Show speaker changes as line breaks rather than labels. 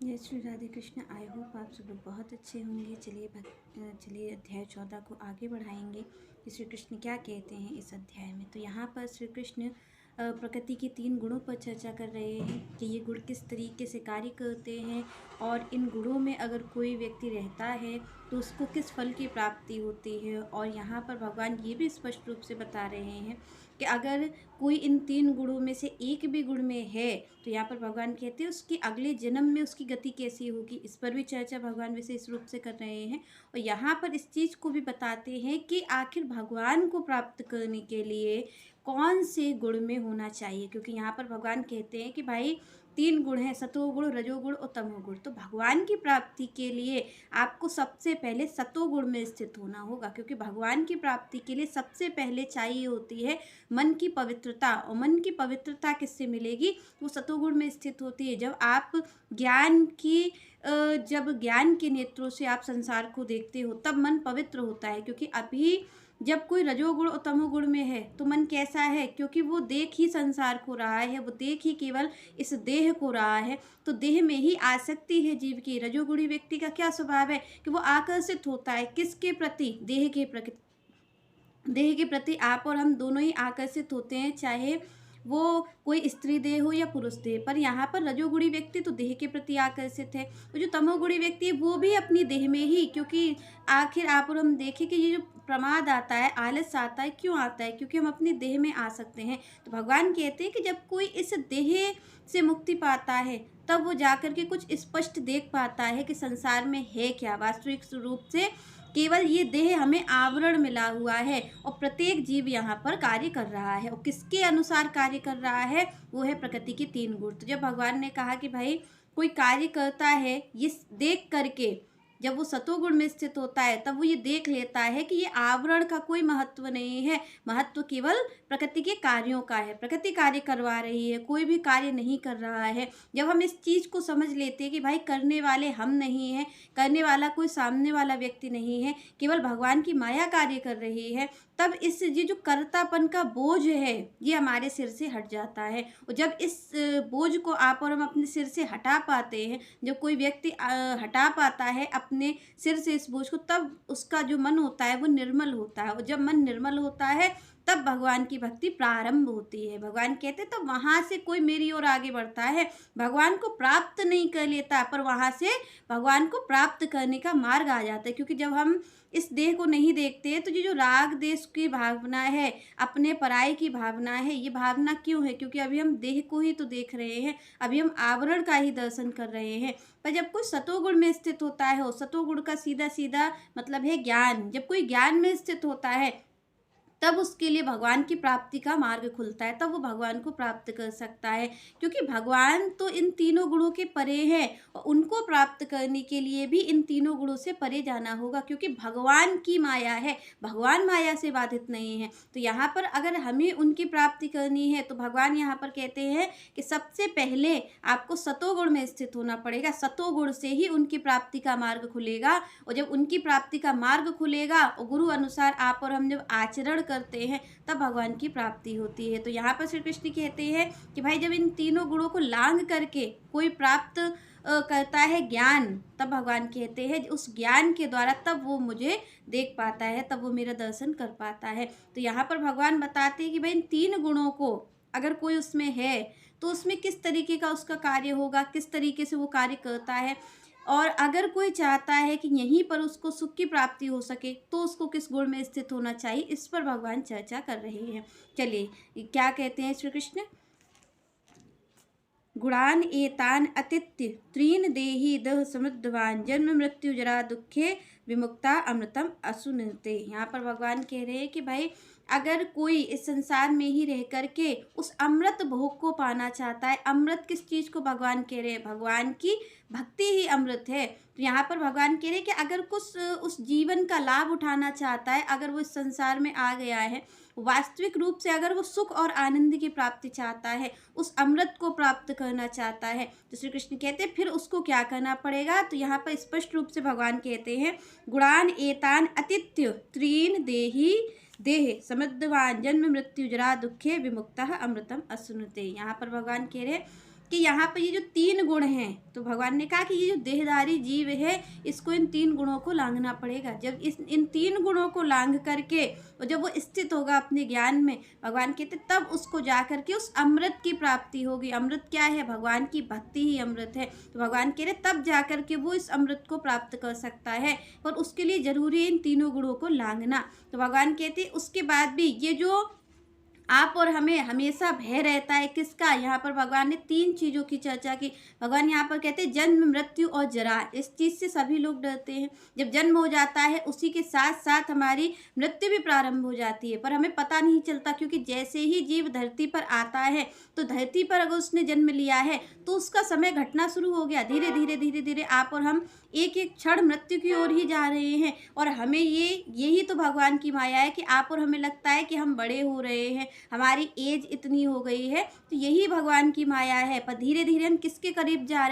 जय Shri Radhe Krishna. I hope आप सब लोग बहुत अच्छे होंगे। चलिए अध्याय 14 को आगे बढ़ाएंगे कि श्री कृष्ण क्या कहते हैं इस अध्याय में। तो यहाँ पर श्री कृष्ण प्रकृति के 3 गुणों पर चर्चा कर रहे हैं कि ये गुण किस तरीके से कार्य करते हैं और इन गुणों में अगर कोई व्यक्ति रहता है तो उसको किस फल की प्राप्ति होती है। और यहाँ पर भगवान ये भी स्पष्ट रूप से बता रहे हैं कि अगर कोई इन 3 गुणों में से एक भी गुण में है तो यहाँ पर भगवान कहते हैं उसके अगले जन्म में उसकी गति कैसी होगी। इस पर भी चर्चा भगवान विशेष रूप से कर रहे हैं और यहाँ पर इस चीज़ को भी बताते हैं कि आखिर भगवान को प्राप्त करने के लिए कौन से गुण में होना चाहिए। क्योंकि यहाँ पर भगवान कहते हैं कि भाई 3 गुण हैं, सतोगुण, रजोगुण और तमोगुण। तो भगवान की प्राप्ति के लिए आपको सबसे पहले सतोगुण में स्थित होना होगा, क्योंकि भगवान की प्राप्ति के लिए सबसे पहले चाहिए होती है मन की पवित्रता। और मन की पवित्रता किससे मिलेगी? वो सतोगुण में स्थित होती है। जब ज्ञान के नेत्रों से आप संसार को देखते हो तब मन पवित्र होता है। क्योंकि अभी जब कोई रजोगुण और तमोगुण में है तो मन कैसा है? क्योंकि वो देख ही संसार को रहा है, वो देख ही केवल इस देह को रहा है। तो देह में ही आसक्ति है जीव की। रजोगुणी व्यक्ति का क्या स्वभाव है कि वो आकर्षित होता है किसके प्रति? देह के प्रति आप और हम दोनों ही आकर्षित होते हैं, चाहे वो कोई स्त्री देह हो या पुरुष देह। पर यहाँ पर रजोगुणी व्यक्ति तो देह के प्रति आकर्षित है और जो तमोगुणी व्यक्ति है वो भी अपनी देह में ही। क्योंकि आखिर आप और हम देखें कि ये जो प्रमाद आता है, आलस आता है, क्यों आता है? क्योंकि हम अपनी देह में आ सकते हैं। तो भगवान कहते हैं कि जब कोई इस देह से मुक्ति पाता है तब वो जाकर के कुछ स्पष्ट देख पाता है कि संसार में है क्या। वास्तविक रूप से केवल ये देह हमें आवरण मिला हुआ है और प्रत्येक जीव यहाँ पर कार्य कर रहा है। और किसके अनुसार कार्य कर रहा है? वो है प्रकृति के 3 गुण। तो जब भगवान ने कहा कि भाई कोई कार्य करता है, ये देख करके जब वो सतोगुण में स्थित होता है तब वो ये देख लेता है कि ये आवरण का कोई महत्व नहीं है, महत्व केवल प्रकृति के कार्यों का है। प्रकृति कार्य करवा रही है, कोई भी कार्य नहीं कर रहा है। जब हम इस चीज़ को समझ लेते हैं कि भाई करने वाले हम नहीं हैं, करने वाला कोई सामने वाला व्यक्ति नहीं है, केवल भगवान की माया कार्य कर रही है, तब ये जो कर्तापन का बोझ है ये हमारे सिर से हट जाता है। और जब इस बोझ को आप और हम अपने सिर से हटा पाते हैं, जब कोई व्यक्ति हटा पाता है अपने सिर से इस बोझ को, तब उसका जो मन होता है वो निर्मल होता है। और जब मन निर्मल होता है तब भगवान की भक्ति प्रारंभ होती है। भगवान कहते तो वहाँ से कोई मेरी ओर आगे बढ़ता है, भगवान को प्राप्त नहीं कर लेता, पर वहाँ से भगवान को प्राप्त करने का मार्ग आ जाता है। क्योंकि जब हम इस देह को नहीं देखते तो ये जो राग देश की भावना है, अपने पराये की भावना है, ये भावना क्यों है? क्योंकि अभी हम देह को ही तो देख रहे हैं, अभी हम आवरण का ही दर्शन कर रहे हैं। पर जब कोई सतोगुण में स्थित होता है, और सतोगुण का सीधा सीधा मतलब है ज्ञान, जब कोई ज्ञान में स्थित होता है तब उसके लिए भगवान की प्राप्ति का मार्ग खुलता है, तब वो भगवान को प्राप्त कर सकता है। क्योंकि भगवान तो इन तीनों गुणों के परे हैं और उनको प्राप्त करने के लिए भी इन तीनों गुणों से परे जाना होगा। क्योंकि भगवान की माया है, भगवान माया से बाधित नहीं है। तो यहाँ पर अगर हमें उनकी प्राप्ति करनी है तो भगवान यहाँ पर कहते हैं कि सबसे पहले आपको सतोगुण में स्थित होना पड़ेगा। सतोगुण से ही उनकी प्राप्ति का मार्ग खुलेगा। और जब उनकी प्राप्ति का मार्ग खुलेगा और गुरु अनुसार आप और हम जब आचरण करते हैं तब भगवान की प्राप्ति होती है। तो यहाँ पर श्री कृष्ण कहते हैं कि भाई जब इन तीनों गुणों को लांघ करके कोई प्राप्त करता है ज्ञान, तब भगवान कहते हैं उस ज्ञान के द्वारा तब वो मुझे देख पाता है, तब वो मेरा दर्शन कर पाता है। तो यहाँ पर भगवान बताते हैं कि भाई इन 3 गुणों को अगर कोई उसमें है तो उसमें किस तरीके का उसका कार्य होगा, किस तरीके से वो कार्य करता है। और अगर कोई चाहता है कि यहीं पर उसको सुख की प्राप्ति हो सके तो उसको किस गुण में स्थित होना चाहिए, इस पर भगवान चर्चा कर रहे हैं। चलिए क्या कहते हैं श्री कृष्ण? गुणान एतान अतिथ्य त्रीन देहि दह समृद्धवान जन्म मृत्यु जरा दुखे विमुक्ता अमृतम असुनते। यहाँ पर भगवान कह रहे हैं कि भाई अगर कोई इस संसार में ही रह करके उस अमृत भोग को पाना चाहता है, अमृत किस चीज़ को भगवान कह रहे हैं? भगवान की भक्ति ही अमृत है। तो यहाँ पर भगवान कह रहे हैं कि अगर कुछ उस जीवन का लाभ उठाना चाहता है, अगर वो इस संसार में आ गया है, वास्तविक रूप से अगर वो सुख और आनंद की प्राप्ति चाहता है, उस अमृत को प्राप्त करना चाहता है, तो श्री कृष्ण कहते हैं फिर उसको क्या करना पड़ेगा? तो यहाँ पर स्पष्ट रूप से भगवान कहते हैं गुणान एतान अतिथ्य त्रीन देहि देह समृद्धवान जन्म मृत्यु जरा दुखे विमुक्ता अमृतम असुनुते। यहाँ पर भगवान कह रहे कि यहाँ पर ये जो 3 गुण हैं, तो भगवान ने कहा कि ये जो देहधारी जीव है, इसको इन 3 गुणों को लांघना पड़ेगा। जब इन 3 गुणों को लांघ करके और जब वो स्थित होगा अपने ज्ञान में, भगवान कहते तब उसको जा करके उस अमृत की प्राप्ति होगी। अमृत क्या है? भगवान की भक्ति ही अमृत है। तो भगवान कह रहे तब जा करके वो इस अमृत को प्राप्त कर सकता है, पर उसके लिए ज़रूरी है इन तीनों गुणों को लांघना। तो भगवान कहते उसके बाद भी ये जो आप और हमें हमेशा भय रहता है किसका? यहाँ पर भगवान ने 3 चीज़ों की चर्चा की। भगवान यहाँ पर कहते हैं जन्म, मृत्यु और जरा। इस चीज़ से सभी लोग डरते हैं। जब जन्म हो जाता है उसी के साथ साथ हमारी मृत्यु भी प्रारंभ हो जाती है, पर हमें पता नहीं चलता, क्योंकि जैसे ही जीव धरती पर आता है तो धरती पर अगर उसने जन्म लिया है तो उसका समय घटना शुरू हो गया। धीरे धीरे धीरे धीरे आप और हम एक एक क्षण मृत्यु की ओर ही जा रहे हैं। और हमें यही तो भगवान की माया है कि आप और हमें लगता है कि हम बड़े हो रहे हैं, हमारी एज इतनी हो गई है, तो यही भगवान की माया है। पर धीरे धीरे हम किसके करीब जा रहे हैं?